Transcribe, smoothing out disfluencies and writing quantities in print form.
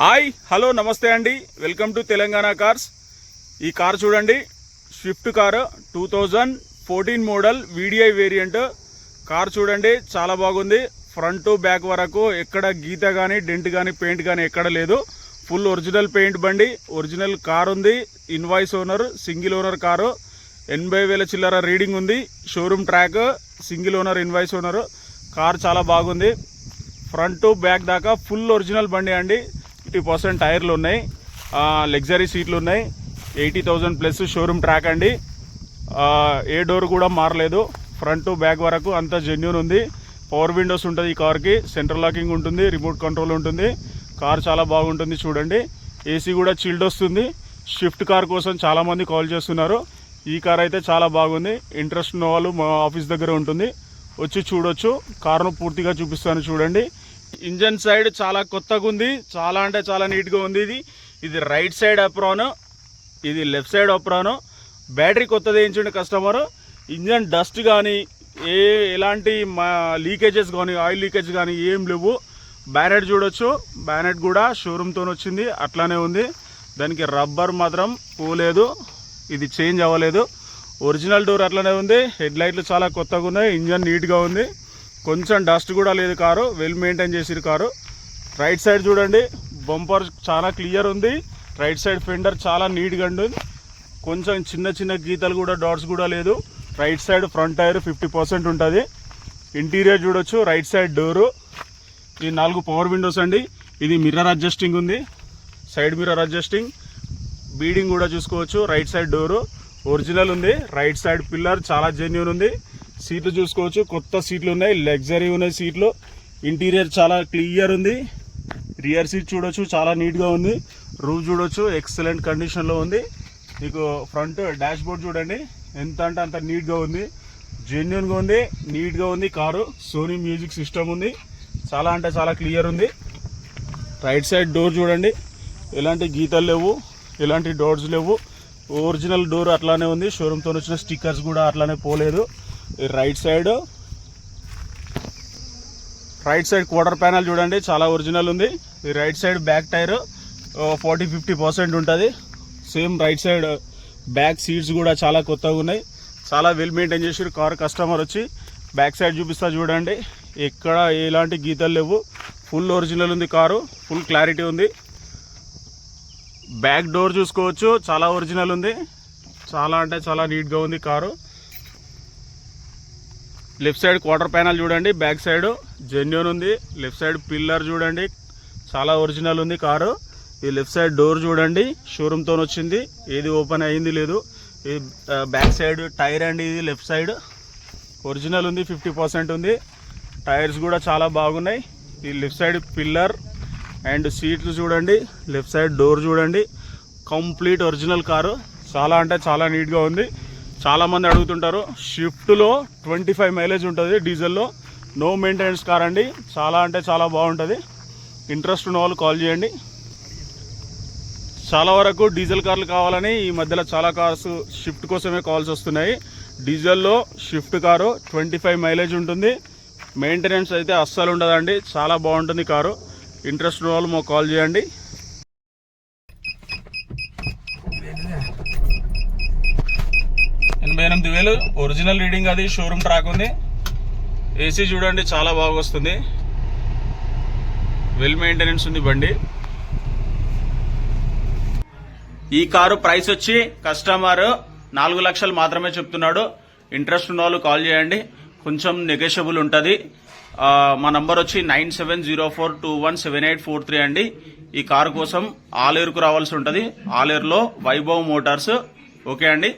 Hi hello నమస్తే అండి, welcome to Telangana cars. ఈ కార్ చూడండి, Swift car 2014 model VDI variant car చూడండి. చాలా బాగుంది. ఫ్రంట్ టు బ్యాక్ వరకు ఎక్కడ గీత కానీ డెంట్ కానీ పెయింట్ కానీ ఎక్కడ లేదు. ఫుల్ ఒరిజినల్ పెయింట్ బండి, ఒరిజినల్ కార్ ఉంది. Invoice owner, single owner car. 80,000 చిల్లర రీడింగ్ ఉంది. Showroom track, single owner, invoice owner. Car చాలా బాగుంది. ఫ్రంట్ టు బ్యాక్ దాకా ఫుల్ ఒరిజినల్ బండి అండి. 50% టైర్లు ఉన్నాయి, లగ్జరీ సీట్లు ఉన్నాయి. 80,000 ప్లస్ షోరూమ్ ట్రాక్ అండి. ఏ డోర్ కూడా మారలేదు. ఫ్రంట్ టు బ్యాక్ వరకు అంతా జెన్యూన్ ఉంది. పవర్ విండోస్ ఉంటుంది ఈ కార్కి. సెంట్రల్ లాకింగ్ ఉంటుంది, రిమోట్ కంట్రోల్ ఉంటుంది. కార్ చాలా బాగుంటుంది చూడండి. ఏసీ కూడా చిల్డ్ వస్తుంది. స్విఫ్ట్ కార్ కోసం చాలామంది కాల్ చేస్తున్నారు. ఈ కార్ అయితే చాలా బాగుంది. ఇంట్రెస్ట్ ఉన్న వాళ్ళు మా ఆఫీస్ దగ్గర ఉంటుంది, వచ్చి చూడొచ్చు. కారును పూర్తిగా చూపిస్తాను చూడండి. ఇంజన్ సైడ్ చాలా కొత్తగా ఉంది, చాలా అంటే చాలా నీట్గా ఉంది. ఇది రైట్ సైడ్ అప్రాన్, ఇది లెఫ్ట్ సైడ్ అప్రాన్. బ్యాటరీ కొత్తది వేయించండి కస్టమర్. ఇంజన్ డస్ట్ కానీ ఎలాంటి లీకేజెస్ కానీ ఆయిల్ లీకేజ్ కానీ ఏం లేవు. బ్యానెట్ చూడొచ్చు, బ్యానెట్ కూడా షోరూమ్తో వచ్చింది, అట్లానే ఉంది. దానికి రబ్బర్ మాత్రం పోలేదు, ఇది చేంజ్ అవ్వలేదు. ఒరిజినల్ డోర్ అట్లనే ఉంది. హెడ్ లైట్లు చాలా కొత్తగా ఉన్నాయి. ఇంజన్ నీట్గా ఉంది, కొంచెం డస్ట్ కూడా లేదు. కారు వెల్ మెయింటైన్ చేసిరు కారు. రైట్ సైడ్ చూడండి, బంపర్ చాలా క్లియర్ ఉంది. రైట్ సైడ్ ఫెండర్ చాలా నీట్గా ఉంది. కొంచెం చిన్న చిన్న గీతలు కూడా, డాట్స్ కూడా లేదు. రైట్ సైడ్ ఫ్రంట్ టైర్ 50% ఉంటుంది. ఇంటీరియర్ చూడొచ్చు. రైట్ సైడ్ డోరు, ఈ 4 పవర్ విండోస్ అండి. ఇది మిర్రర్ అడ్జస్టింగ్ ఉంది, సైడ్ మిర్రర్ అడ్జస్టింగ్. బీడింగ్ కూడా చూసుకోవచ్చు. రైట్ సైడ్ డోరు ఒరిజినల్ ఉంది. రైట్ సైడ్ పిల్లర్ చాలా జెన్యూన్ ఉంది. సీట్లు చూసుకోవచ్చు, కొత్త సీట్లు ఉన్నాయి, లగ్జరీ ఉన్నాయి సీట్లు. ఇంటీరియర్ చాలా క్లియర్ ఉంది. రియర్ సీట్ చూడొచ్చు, చాలా నీట్గా ఉంది. రూఫ్ చూడొచ్చు, ఎక్సలెంట్ కండిషన్లో ఉంది. మీకు ఫ్రంట్ డాష్ బోర్డ్ చూడండి, ఎంత అంటే అంత నీట్గా ఉంది, జెన్యూన్గా ఉంది, నీట్గా ఉంది కారు. సోనీ మ్యూజిక్ సిస్టమ్ ఉంది, చాలా అంటే చాలా క్లియర్ ఉంది. రైట్ సైడ్ డోర్ చూడండి, ఎలాంటి గీతలు లేవు, ఎలాంటి డోర్స్ లేవు. ఒరిజినల్ డోర్ అట్లానే ఉంది. షోరూమ్తో వచ్చిన స్టిక్కర్స్ కూడా అట్లానే పోలేదు. రైట్ సైడ్ క్వార్టర్ ప్యానల్ చూడండి, చాలా ఒరిజినల్ ఉంది. ఈ రైట్ సైడ్ బ్యాక్ టైర్ 40-50% ఉంటుంది. Same right side back seats కూడా చాలా కొత్తగా ఉన్నాయి. చాలా వెల్ మెయింటైన్ చేసారు కారు. కస్టమర్ వచ్చి బ్యాక్ సైడ్ చూపిస్తా చూడండి, ఎక్కడ ఎలాంటి గీతలు లేవు. ఫుల్ ఒరిజినల్ ఉంది కారు, ఫుల్ క్లారిటీ ఉంది. బ్యాక్ డోర్ చూసుకోవచ్చు, చాలా ఒరిజినల్ ఉంది, చాలా అంటే చాలా నీట్గా ఉంది car. Left side quarter panel చూడండి, బ్యాక్ సైడ్ జెన్యూన్ ఉంది. లెఫ్ట్ సైడ్ పిల్లర్ చూడండి, చాలా ఒరిజినల్ ఉంది కారు. ఈ లెఫ్ట్ సైడ్ డోర్ చూడండి, షోరూమ్తో వచ్చింది, ఏది ఓపెన్ అయింది లేదు. ఈ బ్యాక్ సైడ్ టైర్ అండి, ఇది లెఫ్ట్ సైడ్ ఒరిజినల్ ఉంది, 50% ఉంది. టైర్స్ కూడా చాలా బాగున్నాయి. ఈ లెఫ్ట్ సైడ్ పిల్లర్ అండ్ సీట్లు చూడండి, లెఫ్ట్ సైడ్ డోర్ చూడండి, కంప్లీట్ ఒరిజినల్ కారు. చాలా అంటే చాలా నీట్గా ఉంది. చాలామంది అడుగుతుంటారు, స్విఫ్ట్లో 25 మైలేజ్ ఉంటుంది డీజిల్లో, నో మెయింటెనెన్స్ కార్ అండి. చాలా అంటే చాలా బాగుంటుంది. ఇంట్రెస్ట్ ఉన్న వాళ్ళు కాల్ చేయండి. చాలా వరకు డీజిల్ కార్లు కావాలని ఈ మధ్యలో చాలా కార్స్ షిఫ్ట్ కోసమే కాల్స్ వస్తున్నాయి. డీజిల్లో షిఫ్ట్ కారు 25 మైలేజ్ ఉంటుంది. మెయింటెనెన్స్ అయితే అస్సలు ఉండదండి, చాలా బాగుంటుంది కారు. ఇంట్రెస్ట్ ఉన్న వాళ్ళు మాకు కాల్ చేయండి. 88,000 ఒరిజినల్ రీడింగ్, అది షోరూమ్ ట్రాక్ ఉంది. ఏసీ చూడండి, చాలా బాగా వస్తుంది. వెల్ మెయింటెనెన్స్ ఉంది బండి. ఈ కారు ప్రైస్ వచ్చి కస్టమర్ 4 లక్షలు మాత్రమే చెప్తున్నాడు. ఇంట్రెస్ట్ ఉన్న వాళ్ళు కాల్ చేయండి, కొంచెం నెగోషియబుల్ ఉంటుంది. మా నంబర్ వచ్చి 9704217843 అండి. ఈ కారు కోసం ఆలేరుకు రావాల్సి ఉంటుంది. ఆలేరులో వైభవ్ మోటార్స్. ఓకే అండి.